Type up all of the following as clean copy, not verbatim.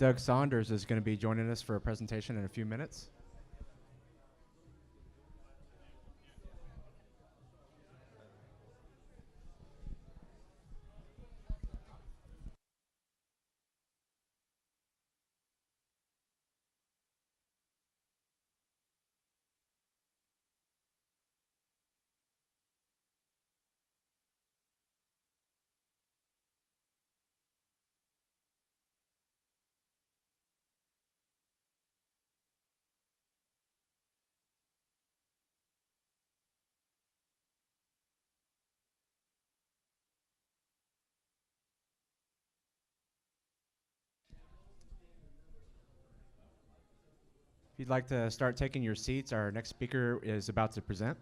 Doug Saunders is going to be joining us for a presentation in a few minutes. If you'd like to start taking your seats, our next speaker is about to present.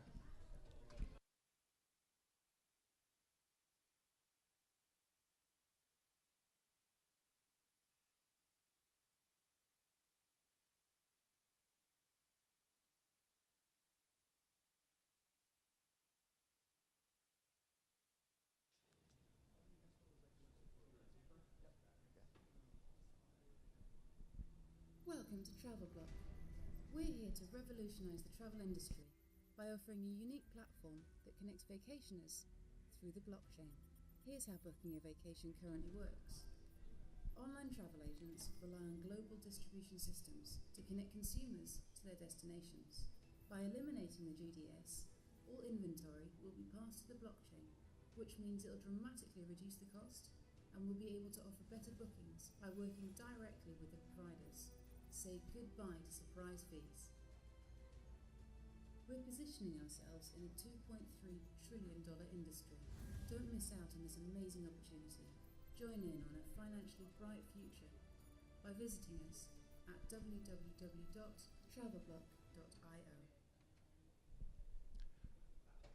Welcome to TravelBlock. We're here to revolutionize the travel industry by offering a unique platform that connects vacationers through the blockchain. Here's how booking a vacation currently works. Online travel agents rely on global distribution systems to connect consumers to their destinations. By eliminating the GDS, all inventory will be passed to the blockchain, which means it'll dramatically reduce the cost and we'll be able to offer better bookings by working directly with the providers. Say goodbye to surprise fees. We're positioning ourselves in a $2.3 trillion industry. Don't miss out on this amazing opportunity. Join in on a financially bright future by visiting us at www.travelblock.io.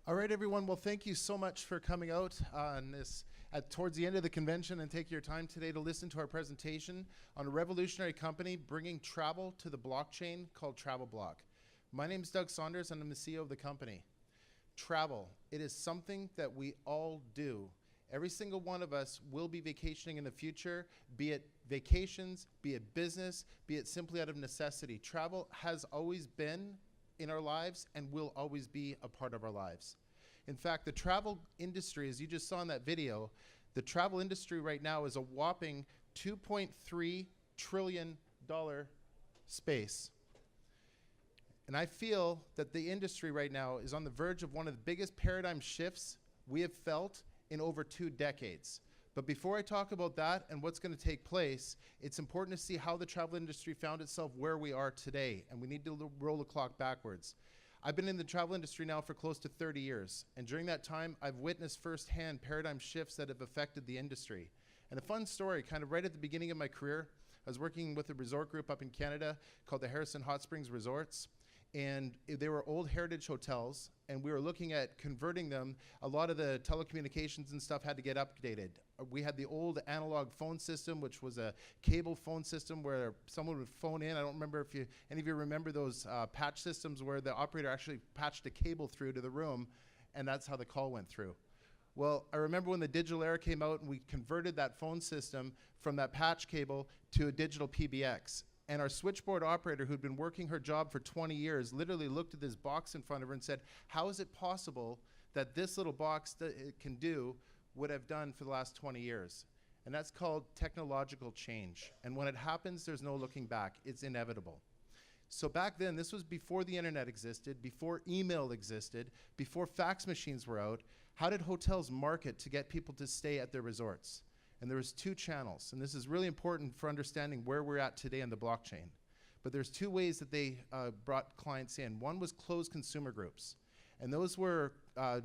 All right, everyone. Well, thank you so much for coming out on this towards the end of the convention and taking your time today to listen to our presentation on a revolutionary company bringing travel to the blockchain called TravelBlock. My name is Doug Saunders, and I'm the CEO of the company. Travel, it is something that we all do. Every single one of us will be vacationing in the future, be it vacations, be it business, be it simply out of necessity. Travel has always been in our lives and will always be a part of our lives. In fact, the travel industry, as you just saw in that video, the travel industry right now is a whopping $2.3 trillion space. And I feel that the industry right now is on the verge of one of the biggest paradigm shifts we have felt in over 2 decades. But before I talk about that and what's going to take place, it's important to see how the travel industry found itself where we are today, and we need to roll the clock backwards. I've been in the travel industry now for close to 30 years, and during that time, I've witnessed firsthand paradigm shifts that have affected the industry. And a fun story, kind of right at the beginning of my career, I was working with a resort group up in Canada called the Harrison Hot Springs Resorts, and they were old heritage hotels, and we were looking at converting them. A lot of the telecommunications and stuff had to get updated. We had the old analog phone system, which was a cable phone system where someone would phone in. I don't remember if any of you remember those patch systems where the operator actually patched a cable through to the room, and that's how the call went through. Well, I remember when the digital era came out and we converted that phone system from that patch cable to a digital PBX. And our switchboard operator, who'd been working her job for 20 years, literally looked at this box in front of her and said, how is it possible that this little box that it can do what I've done for the last 20 years? And that's called technological change. And when it happens, there's no looking back. It's inevitable. So back then, this was before the internet existed, before email existed, before fax machines were out. How did hotels market to get people to stay at their resorts? And there was 2 channels, and this is really important for understanding where we're at today in the blockchain. But there's 2 ways that they brought clients in. One was closed consumer groups, and those were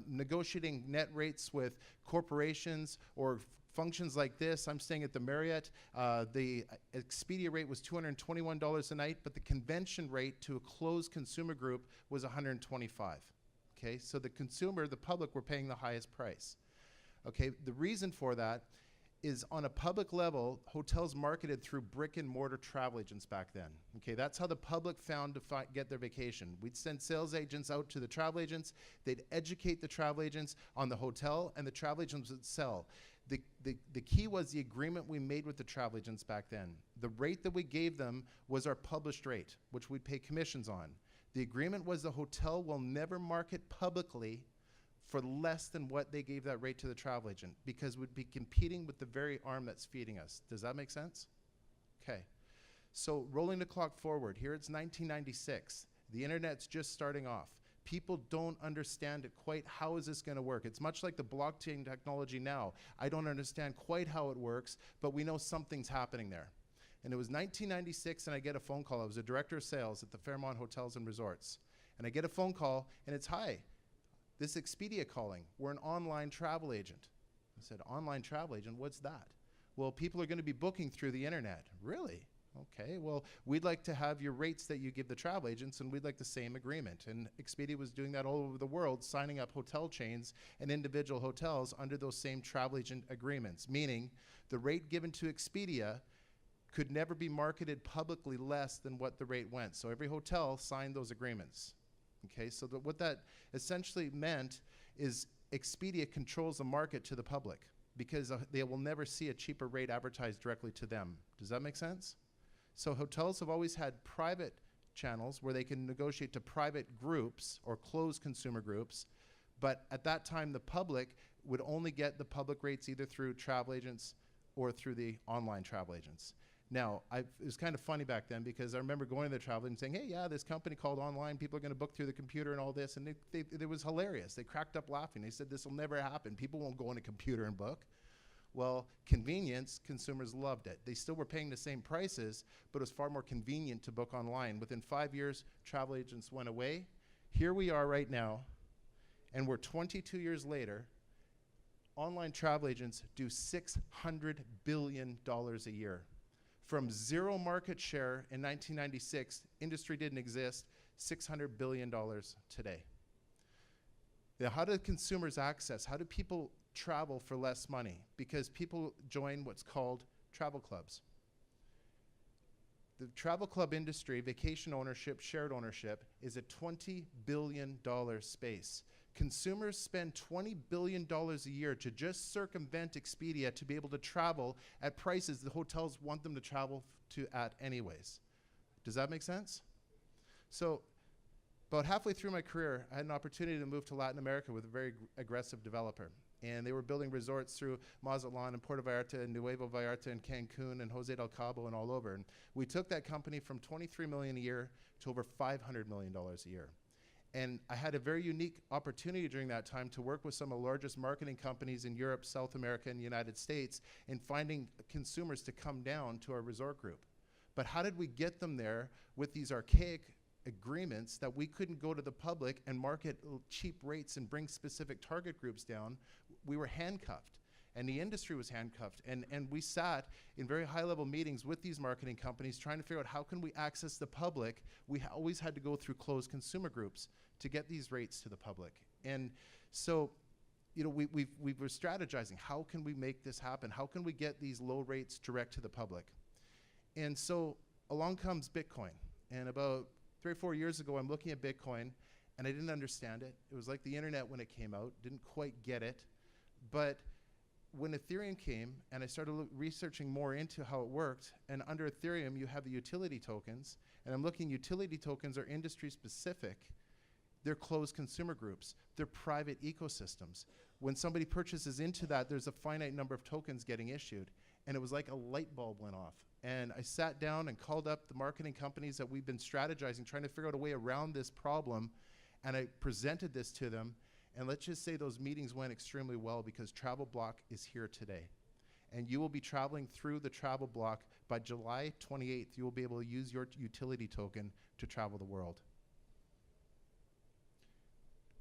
negotiating net rates with corporations or functions like this. I'm staying at the Marriott. The Expedia rate was $221 a night, but the convention rate to a closed consumer group was $125. Okay, so the consumer, the public, were paying the highest price. Okay, the reason for that is on a public level, hotels marketed through brick and mortar travel agents back then. Okay, that's how the public found to get their vacation. We'd send sales agents out to the travel agents. They'd educate the travel agents on the hotel, and the travel agents would sell. The key was the agreement we made with the travel agents back then. The rate that we gave them was our published rate, which we'd pay commissions on. The agreement was the hotel will never market publicly for less than what they gave that rate to the travel agent, because we'd be competing with the very arm that's feeding us. Does that make sense? Okay. So rolling the clock forward, here it's 1996. The internet's just starting off. People don't understand it quite. How is this going to work? It's much like the blockchain technology now. I don't understand quite how it works, but we know something's happening there. And it was 1996, and I get a phone call. I was a director of sales at the Fairmont Hotels and Resorts. And I get a phone call, and it's, "Hi, this Expedia calling. We're an online travel agent." I said, "Online travel agent? What's that?" "Well, people are going to be booking through the internet." "Really? Okay, well, we'd like to have your rates that you give the travel agents, and we'd like the same agreement." And Expedia was doing that all over the world, signing up hotel chains and individual hotels under those same travel agent agreements, meaning the rate given to Expedia could never be marketed publicly less than what the rate went. So every hotel signed those agreements. Okay, so what that essentially meant is Expedia controls the market to the public, because they will never see a cheaper rate advertised directly to them. Does that make sense? So hotels have always had private channels where they can negotiate to private groups or closed consumer groups, but at that time the public would only get the public rates either through travel agents or through the online travel agents. Now, it was kind of funny back then, because I remember going to the travel and saying, "Hey, yeah, this company called online, people are going to book through the computer and all this," and it was hilarious. They cracked up laughing. They said, "This will never happen. People won't go on a computer and book." Well, convenience, consumers loved it. They still were paying the same prices, but it was far more convenient to book online. Within 5 years, travel agents went away. Here we are right now, and we're 22 years later. Online travel agents do $600 billion a year. From zero market share in 1996, industry didn't exist, $600 billion today. Now, how do consumers access? How do people travel for less money? Because people join what's called travel clubs. The travel club industry, vacation ownership, shared ownership, is a $20 billion space. Consumers spend $20 billion a year to just circumvent Expedia to be able to travel at prices the hotels want them to travel to at anyways. Does that make sense? So about halfway through my career, I had an opportunity to move to Latin America with a very aggressive developer. And they were building resorts through Mazatlan and Puerto Vallarta and Nuevo Vallarta and Cancun and Jose del Cabo and all over. And we took that company from $23 million a year to over $500 million a year. And I had a very unique opportunity during that time to work with some of the largest marketing companies in Europe, South America, and the United States in finding consumers to come down to our resort group. But how did we get them there with these archaic agreements that we couldn't go to the public and market cheap rates and bring specific target groups down? We were handcuffed, and the industry was handcuffed. And we sat in very high-level meetings with these marketing companies trying to figure out how can we access the public. We always had to go through closed consumer groups to get these rates to the public. And so, you know, we were strategizing. How can we make this happen? How can we get these low rates direct to the public? And so along comes Bitcoin. And about 3 or 4 years ago, I'm looking at Bitcoin, and I didn't understand it. It was like the internet when it came out, didn't quite get it. But when Ethereum came, and I started researching more into how it worked, and under Ethereum, you have the utility tokens, and I'm looking, utility tokens are industry specific. They're closed consumer groups. They're private ecosystems. When somebody purchases into that, there's a finite number of tokens getting issued. And it was like a light bulb went off. And I sat down and called up the marketing companies that we've been strategizing, trying to figure out a way around this problem. And I presented this to them. And let's just say those meetings went extremely well, because TravelBlock is here today. And you will be traveling through the TravelBlock by July 28th. You will be able to use your utility token to travel the world.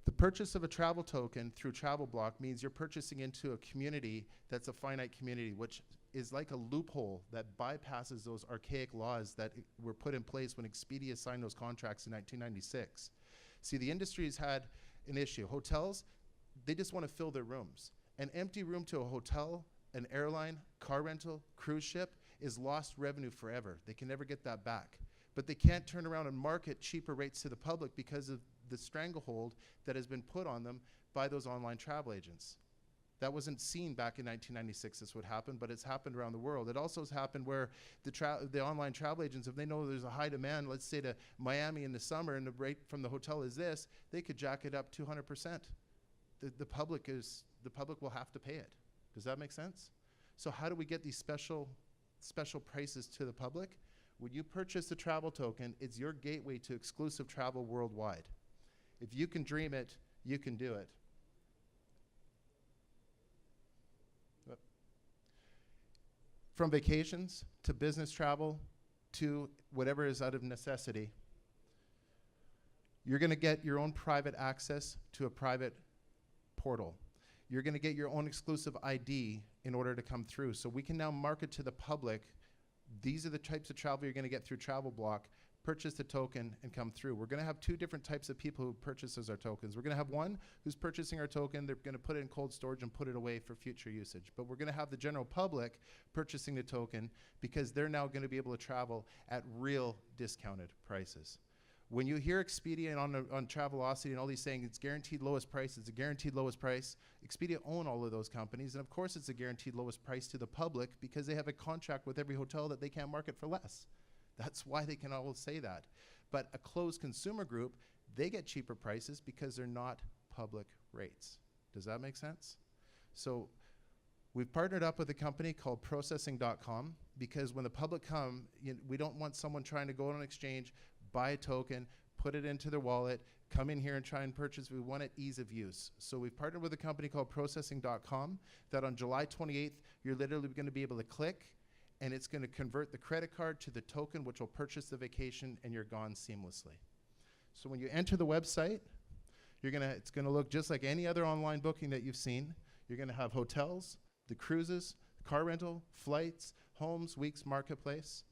The purchase of a travel token through TravelBlock means you're purchasing into a community that's a finite community, which is like a loophole that bypasses those archaic laws that were put in place when Expedia signed those contracts in 1996. See, the industry's had an issue. Hotels, they just want to fill their rooms. An empty room to a hotel an airline, car rental, cruise ship is lost revenue forever. They can never get that back. But they can't turn around and market cheaper rates to the public because of the stranglehold that has been put on them by those online travel agents. That wasn't seen back in 1996, this would happen, but it's happened around the world. It also has happened where the online travel agents, if they know there's a high demand, let's say to Miami in the summer, and the rate from the hotel is this, they could jack it up 200%. The public will have to pay it. Does that make sense? So how do we get these special prices to the public? When you purchase the travel token, it's your gateway to exclusive travel worldwide. If you can dream it, you can do it. From vacations to business travel to whatever is out of necessity, you're going to get your own private access to a private portal. You're going to get your own exclusive ID in order to come through. So we can now market to the public, these are the types of travel you're going to get through TravelBlock, purchase the token and come through. We're going to have two different types of people who purchases our tokens. We're going to have one who's purchasing our token, they're going to put it in cold storage and put it away for future usage. But we're going to have the general public purchasing the token because they're now going to be able to travel at real discounted prices. When you hear Expedia on Travelocity and all these saying it's guaranteed lowest price, it's a guaranteed lowest price, Expedia own all of those companies, and of course it's a guaranteed lowest price to the public because they have a contract with every hotel that they can't market for less. That's why they can always say that. But a closed consumer group, they get cheaper prices because they're not public rates. Does that make sense? So we've partnered up with a company called processing.com because when the public come, we don't want someone trying to go on an exchange, buy a token, put it into their wallet, come in here and try and purchase. We want it ease of use. So we've partnered with a company called processing.com that on July 28th, you're literally going to be able to click and it's going to convert the credit card to the token, which will purchase the vacation, and you're gone seamlessly. So when you enter the website, it's going to look just like any other online booking that you've seen. You're going to have hotels, the cruises, car rental, flights, homes, weeks, marketplace.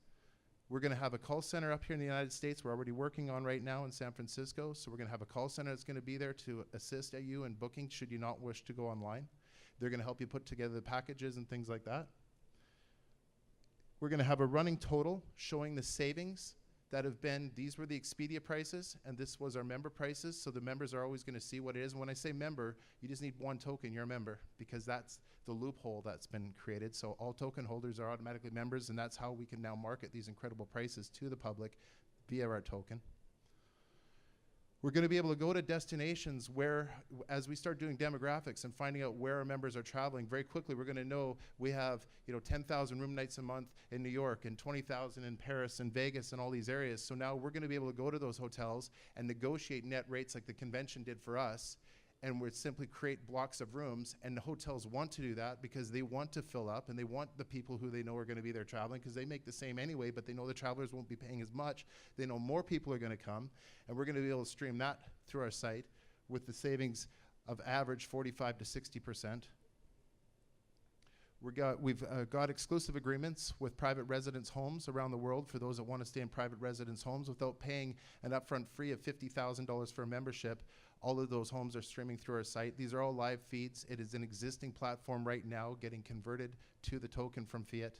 We're going to have a call center up here in the United States. We're already working on right now in San Francisco. So we're going to have a call center that's going to be there to assist you in booking should you not wish to go online. They're going to help you put together the packages and things like that. We're going to have a running total showing the savings that have been, these were the Expedia prices, and this was our member prices, so the members are always going to see what it is. And when I say member, you just need one token, you're a member, because that's the loophole that's been created. So all token holders are automatically members, and that's how we can now market these incredible prices to the public via our token. We're going to be able to go to destinations where, as we start doing demographics and finding out where our members are traveling, very quickly we're going to know we have 10,000 room nights a month in New York and 20,000 in Paris and Vegas and all these areas. So now we're going to be able to go to those hotels and negotiate net rates like the convention did for us, and we'd simply create blocks of rooms, and the hotels want to do that because they want to fill up and they want the people who they know are going to be there traveling because they make the same anyway, but they know the travelers won't be paying as much. They know more people are going to come, and we're going to be able to stream that through our site with the savings of average 45 to 60%. We've got exclusive agreements with private residence homes around the world for those that want to stay in private residence homes without paying an upfront fee of $50,000 for a membership. All of those homes are streaming through our site. These are all live feeds. It is an existing platform right now getting converted to the token from fiat.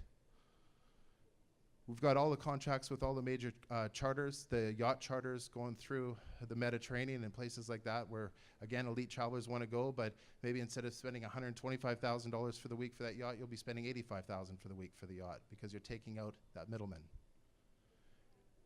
We've got all the contracts with all the major charters, the yacht charters going through the Mediterranean and places like that where, again, elite travelers want to go, but maybe instead of spending $125,000 for the week for that yacht, you'll be spending $85,000 for the week for the yacht because you're taking out that middleman.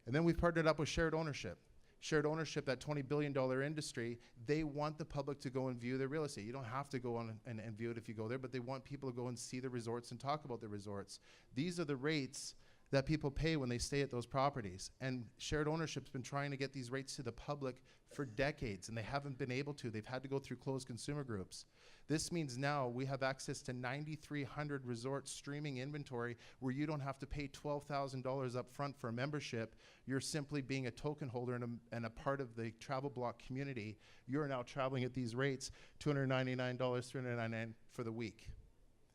And then we've partnered up with shared ownership. Shared ownership, that $20 billion industry, they want the public to go and view their real estate. You don't have to go on and view it if you go there, but they want people to go and see the resorts and talk about the resorts. These are the rates that people pay when they stay at those properties. And shared ownership's been trying to get these rates to the public for decades, and they haven't been able to. They've had to go through closed consumer groups. This means now we have access to 9,300 resort streaming inventory where you don't have to pay $12,000 up front for a membership. You're simply being a token holder and a part of the TravelBlock community. You're now traveling at these rates, $299, $399 for the week.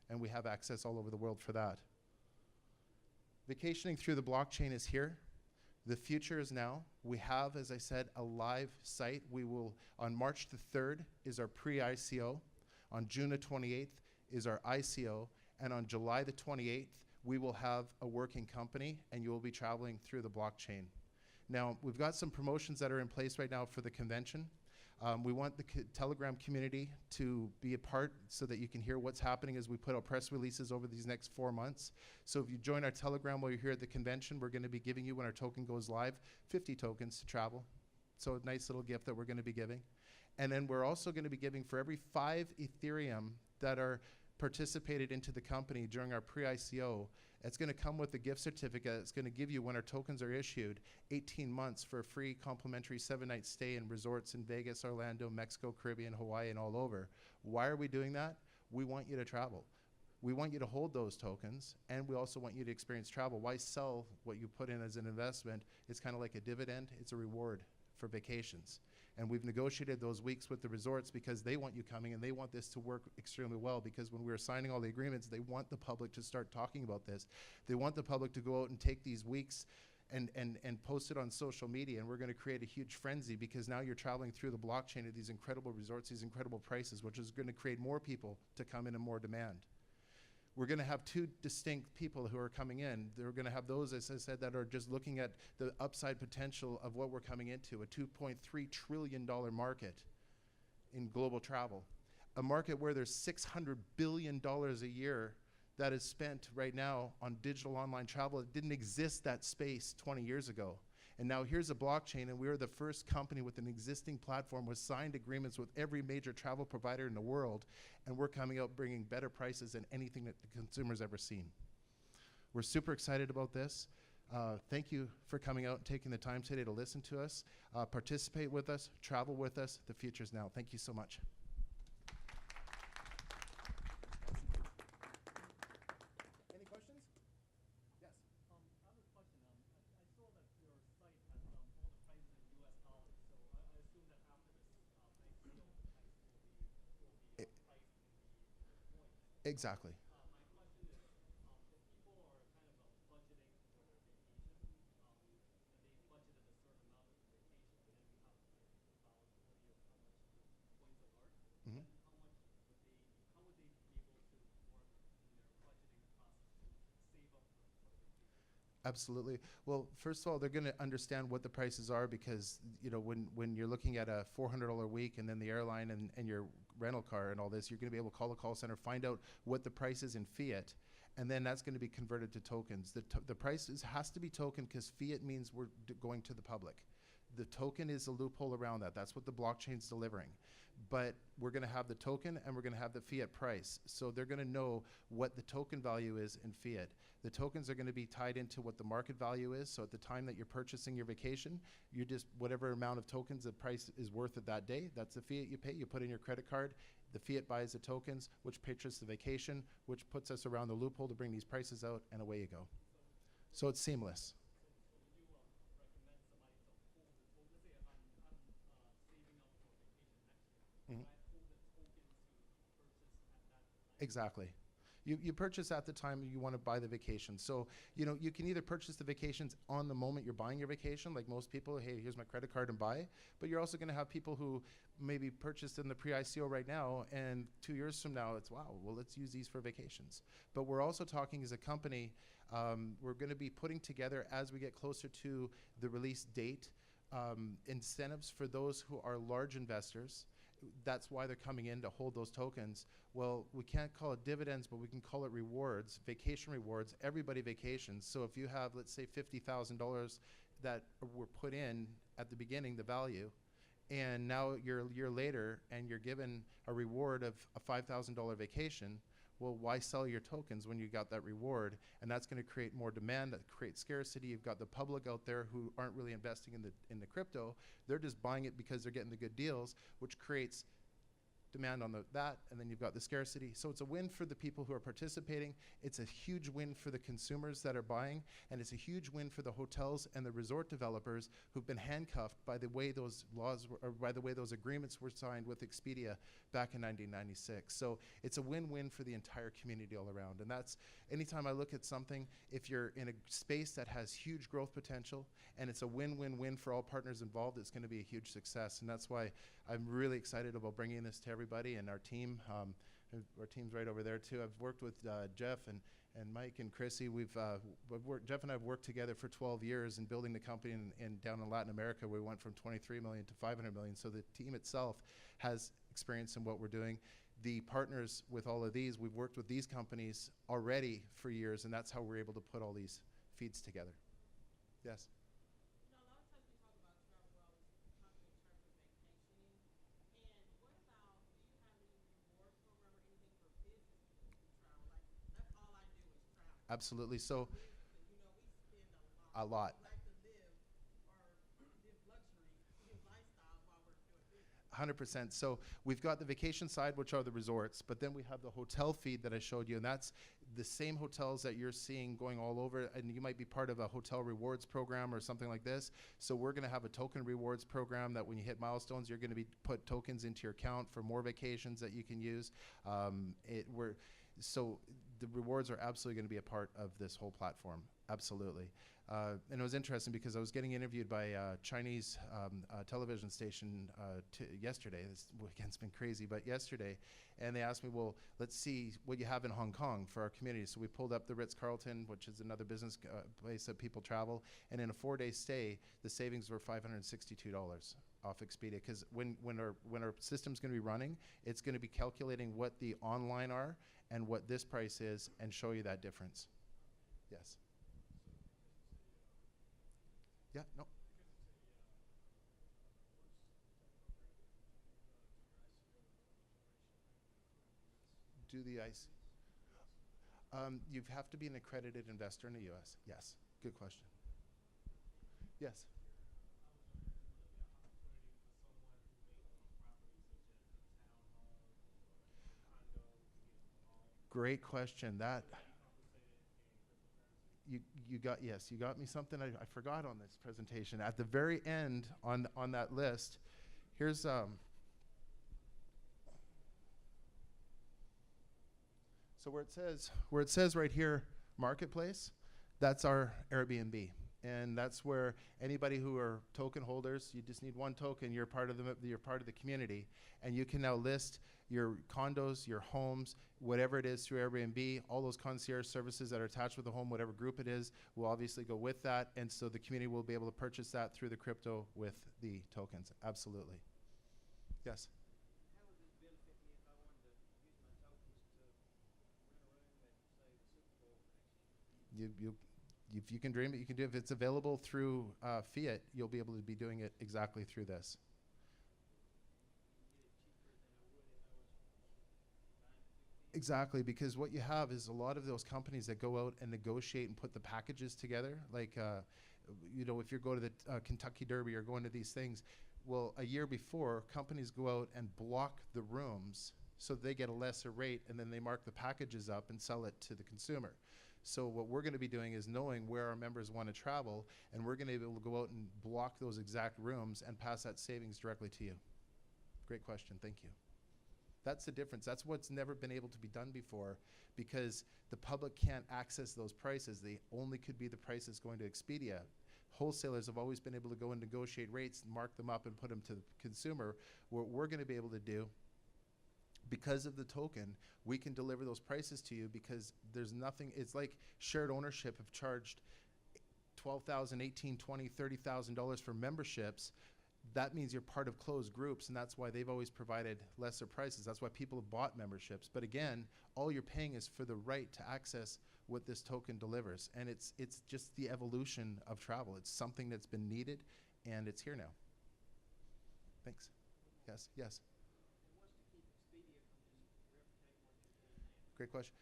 And we have access all over the world for that. Vacationing through the blockchain is here. The future is now. We have, as I said, a live site. We will, on March the 3rd is our pre-ICO. On June the 28th is our ICO. And on July the 28th, we will have a working company, and you will be traveling through the blockchain. Now, we've got some promotions that are in place right now for the convention. We want the Telegram community to be a part so that you can hear what's happening as we put out press releases over these next 4 months. So if you join our Telegram while you're here at the convention, we're going to be giving you, when our token goes live, 50 tokens to travel. So a nice little gift that we're going to be giving. And then we're also going to be giving, for every 5 Ethereum that are participated into the company during our pre-ICO, it's going to come with a gift certificate. It's going to give you, when our tokens are issued, 18 months for a free complimentary 7-night stay in resorts in Vegas, Orlando, Mexico, Caribbean, Hawaii, and all over. Why are we doing that? We want you to travel. We want you to hold those tokens, and we also want you to experience travel. Why sell what you put in as an investment? It's kind of like a dividend. It's a reward for vacations. And we've negotiated those weeks with the resorts because they want you coming, and they want this to work extremely well, because when we were signing all the agreements, they want the public to start talking about this. They want the public to go out and take these weeks and post it on social media, and we're going to create a huge frenzy, because now you're traveling through the blockchain of these incredible resorts, these incredible prices, which is going to create more people to come in and more demand. We're going to have 2 distinct people who are coming in. They're going to have those, as I said, that are just looking at the upside potential of what we're coming into, a $2.3 trillion market in global travel, a market where there's $600 billion a year that is spent right now on digital online travel. It didn't exist, that space, 20 years ago. And now here's a blockchain, and we are the first company with an existing platform with signed agreements with every major travel provider in the world, and we're coming out bringing better prices than anything that the consumer's ever seen. We're super excited about this. Thank you for coming out and taking the time today to listen to us, participate with us, travel with us. The future's now. Thank you so much. Any questions? Yes. I have a question. I saw that your site has all the prices in US dollars, so I assume that after this ICO, the price will be priced in the points. Exactly. My question is, if people are kind of budgeting for their vacation, and they budgeted a certain amount of vacation, and then you have like the volatility of how much the points are worth, Mhm. then how would they be able to work in their budgeting process to save up for the vacation? Absolutely. Well, first of all, they're going to understand what the prices are, because when you're looking at a $400 week, and then the airline and your rental car and all this, you're going to be able to call the call center, find out what the price is in fiat, and then that's going to be converted to tokens. The price has to be token, because fiat means we're going to the public. The token is a loophole around that. That's what the blockchain's delivering. But we're going to have the token, and we're going to have the fiat price. So they're going to know what the token value is in fiat. The tokens are going to be tied into what the market value is. So at the time that you're purchasing your vacation, you just, whatever amount of tokens the price is worth at that day, that's the fiat you pay. You put in your credit card. The fiat buys the tokens, which purchases the vacation, which puts us around the loophole to bring these prices out, and away you go. So it's seamless. So would you recommend somebody to hold the token? Let's say if I'm saving up for vacation next year, Mhm. would I hold the token to purchase at that time? Exactly. You purchase at the time you want to buy the vacation. So, you can either purchase the vacations on the moment you're buying your vacation, like most people, hey, here's my credit card and buy. But you're also going to have people who maybe purchased in the pre-ICO right now, and 2 years from now, it's, wow, well, let's use these for vacations. But we're also talking as a company, we're going to be putting together, as we get closer to the release date, incentives for those who are large investors. That's why they're coming in to hold those tokens. Well, we can't call it dividends, but we can call it rewards, vacation rewards. Everybody vacations. So if you have, let's say, $50,000 that were put in at the beginning, the value, and now you're a year later and you're given a reward of a $5,000 vacation, well, why sell your tokens when you got that reward? And that's going to create more demand, that creates scarcity. You've got the public out there who aren't really investing in the crypto. They're just buying it because they're getting the good deals, which creates demand on that, and then you've got the scarcity. So it's a win for the people who are participating. It's a huge win for the consumers that are buying, and it's a huge win for the hotels and the resort developers who've been handcuffed by the way those laws were, or by the way those agreements were signed with Expedia back in 1996. So it's a win-win for the entire community all around. And that's, anytime I look at something, if you're in a space that has huge growth potential and it's a win-win-win for all partners involved, it's going to be a huge success. And that's why I'm really excited about bringing this to everybody and our team. Our team's right over there too. I've worked with Jeff and Mike and Chrissy. Jeff and I have worked together for 12 years in building the company in down in Latin America. We went from 23 million to 500 million. So the team itself has experience in what we're doing. The partners with all of these, we've worked with these companies already for years, and that's how we're able to put all these feeds together. Yes. You know, a lot of times we talk about travel, we're always talking in terms of vacationing. And what about, do you have any rewards program or anything for business people who travel? Like, that's all I do is travel. Absolutely. So, Business, and you know, we spend a lot. a lot. We like to live or live luxury, live lifestyle while we're doing business. 100%. So we've got the vacation side, which are the resorts, but then we have the hotel feed that I showed you, and that's the same hotels that you're seeing going all over, and you might be part of a hotel rewards program or something like this. So we're going to have a token rewards program that when you hit milestones, you're going to be put tokens into your account for more vacations that you can use. So the rewards are absolutely going to be a part of this whole platform. Absolutely. And it was interesting because I was getting interviewed by a Chinese television station yesterday. This weekend's been crazy, but yesterday. And they asked me, well, let's see what you have in Hong Kong for our community. So we pulled up the Ritz-Carlton, which is another business place that people travel. And in a 4-day stay, the savings were $562 off Expedia. Because when our system's going to be running, it's going to be calculating what the online are and what this price is and show you that difference. Yes. Yeah, no. Do the ICE. You have to be an accredited investor in the U.S. Yes. Good question. Yes. Great question. That you got me something I forgot on this presentation. At the very end on that list, here's so where it says right here marketplace, that's our Airbnb. And that's where anybody who are token holders, you just need one token, you're part of the community, and you can now list your condos, your homes, whatever it is through Airbnb. All those concierge services that are attached with the home, whatever group it is, will obviously go with that, and so the community will be able to purchase that through the crypto with the tokens. Absolutely. Yes. How would this benefit me if I wanted to use my tokens to rent a room at, say, the Super Bowl next year? If you can dream it, you can do it. If it's available through fiat, you'll be able to be doing it exactly through this. Exactly, because what you have is a lot of those companies that go out and negotiate and put the packages together. Like, if you go to the Kentucky Derby or going to these things, well, a year before, companies go out and block the rooms so they get a lesser rate, and then they mark the packages up and sell it to the consumer. So what we're going to be doing is knowing where our members want to travel, and we're going to be able to go out and block those exact rooms and pass that savings directly to you. Great question. Thank you. That's the difference. That's what's never been able to be done before, because the public can't access those prices. They only could be the prices going to Expedia. Wholesalers have always been able to go and negotiate rates, mark them up, and put them to the consumer. What we're going to be able to do, because of the token, we can deliver those prices to you because there's nothing. It's like shared ownership have charged $12,000, $18,000, $20,000, $30,000 for memberships. That means you're part of closed groups, and that's why they've always provided lesser prices. That's why people have bought memberships. But again, all you're paying is for the right to access what this token delivers. And it's just the evolution of travel. It's something that's been needed, and it's here now. Thanks. Yes, yes. And what's to keep Expedia from just replicating what they're doing now? Great question.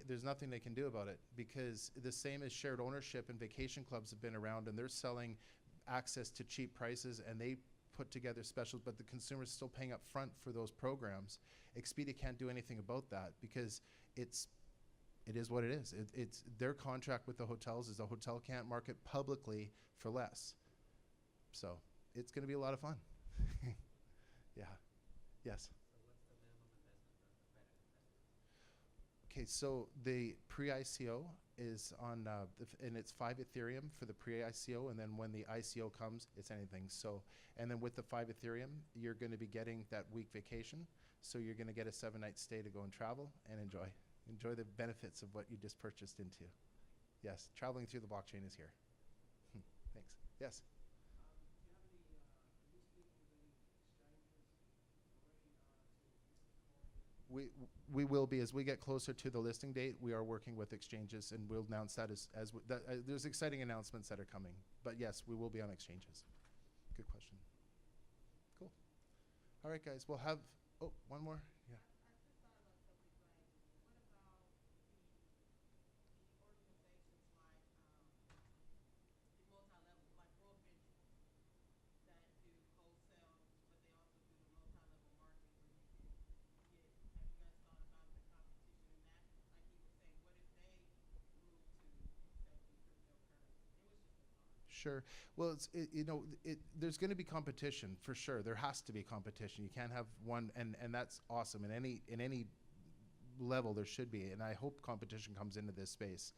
There's nothing they can do about it, because the same as shared ownership and vacation clubs have been around, and they're selling access to cheap prices, and they put together specials, but the consumer's still paying up front for those programs. Expedia can't do anything about that because it is what it is. It's their contract with the hotels is the hotel can't market publicly for less. So it's going to be a lot of fun. Yeah. Yes. So what's the minimum investment for accredited investors? Okay, so the pre-ICO is on, and it's 5 Ethereum for the pre-ICO, and then when the ICO comes, it's anything. So, and then with the 5 Ethereum, you're going to be getting that week vacation. So you're going to get a 7-night stay to go and travel and enjoy the benefits of what you just purchased into. Yes, traveling through the blockchain is here. Thanks. Yes. We will be, as we get closer to the listing date. We are working with exchanges, and we'll announce that there's exciting announcements that are coming. But yes, we will be on exchanges. Good question. Cool. All right, guys. We'll have one more. Yeah. I just thought about something like, what about the organizations like the multi-level, like World Ventures, that do wholesale, but they also do the multi-level marketing where you can get, have you guys thought about the competition in that? Like he was saying, what if they move to accepting cryptocurrency? It was just a thought. Sure. Well, there's going to be competition for sure. There has to be competition. You can't have one, and that's awesome. In any level, there should be, and I hope competition comes into this space.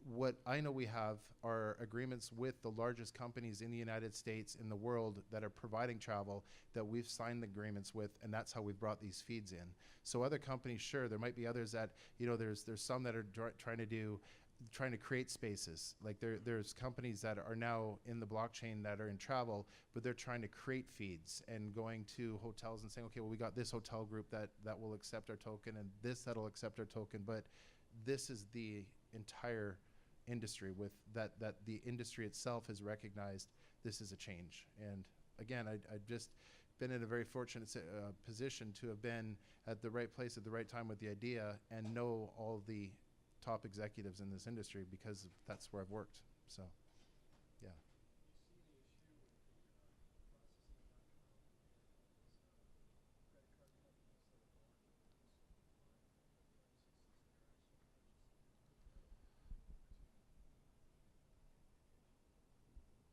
What I know we have are agreements with the largest companies in the United States, in the world, that are providing travel, that we've signed agreements with, and that's how we've brought these feeds in. So other companies, sure, there might be others that, there's some that are trying to create spaces. Like there's companies that are now in the blockchain that are in travel, but they're trying to create feeds and going to hotels and saying, okay, well, we got this hotel group that will accept our token, and this that'll accept our token. But this is the entire industry with that the industry itself has recognized this is a change. And again, I've just been in a very fortunate position to have been at the right place at the right time with the idea and know all the top executives in this industry, because that's where I've worked. So, yeah.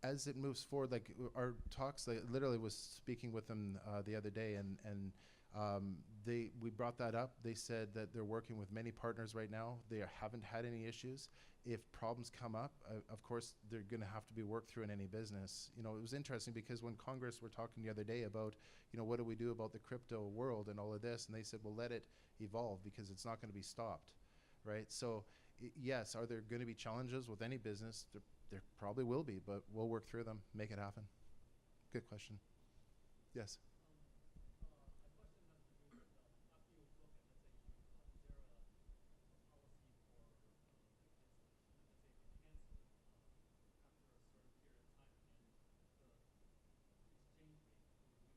As it moves forward, like our talks, I literally was speaking with them the other day, and we brought that up. They said that they're working with many partners right now. They haven't had any issues. If problems come up, of course, they're going to have to be worked through in any business. It was interesting because when Congress were talking the other day about, what do we do about the crypto world and all of this, and they said, well, let it evolve because it's not going to be stopped, right? So, yes, are there going to be challenges with any business? There probably will be, but we'll work through them, make it happen. Good question. Yes. A question has to do with after you look at, let's say, is there a policy for cancellation? Let's say if you cancel after a certain period of time and the exchange rate for the US dollar to your token changes,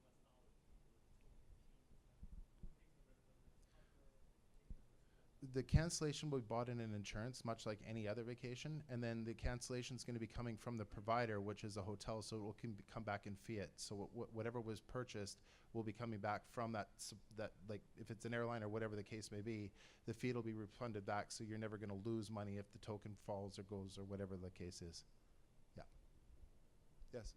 who takes the risk, whether it's Tucker taking the risk? The cancellation will be bought in an insurance, much like any other vacation, and then the cancellation is going to be coming from the provider, which is a hotel, so it will come back in fiat. So whatever was purchased will be coming back from that, like if it's an airline or whatever the case may be, the fee will be refunded back, so you're never going to lose money if the token falls or goes or whatever the case is. Yeah. Yes.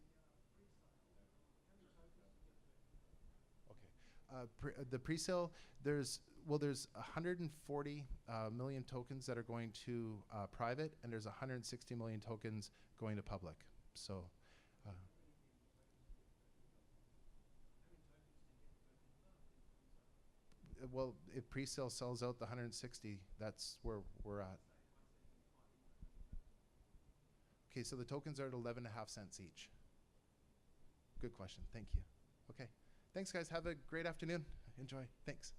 The pre-sale, there's 140 million tokens that are going to private, and there's 160 million tokens going to public. So, well, if pre-sale sells out the 160, that's where we're at. Okay, so the tokens are at 11.5 cents each. Good question. Thank you. Okay. Thanks, guys. Have a great afternoon. Enjoy. Thanks.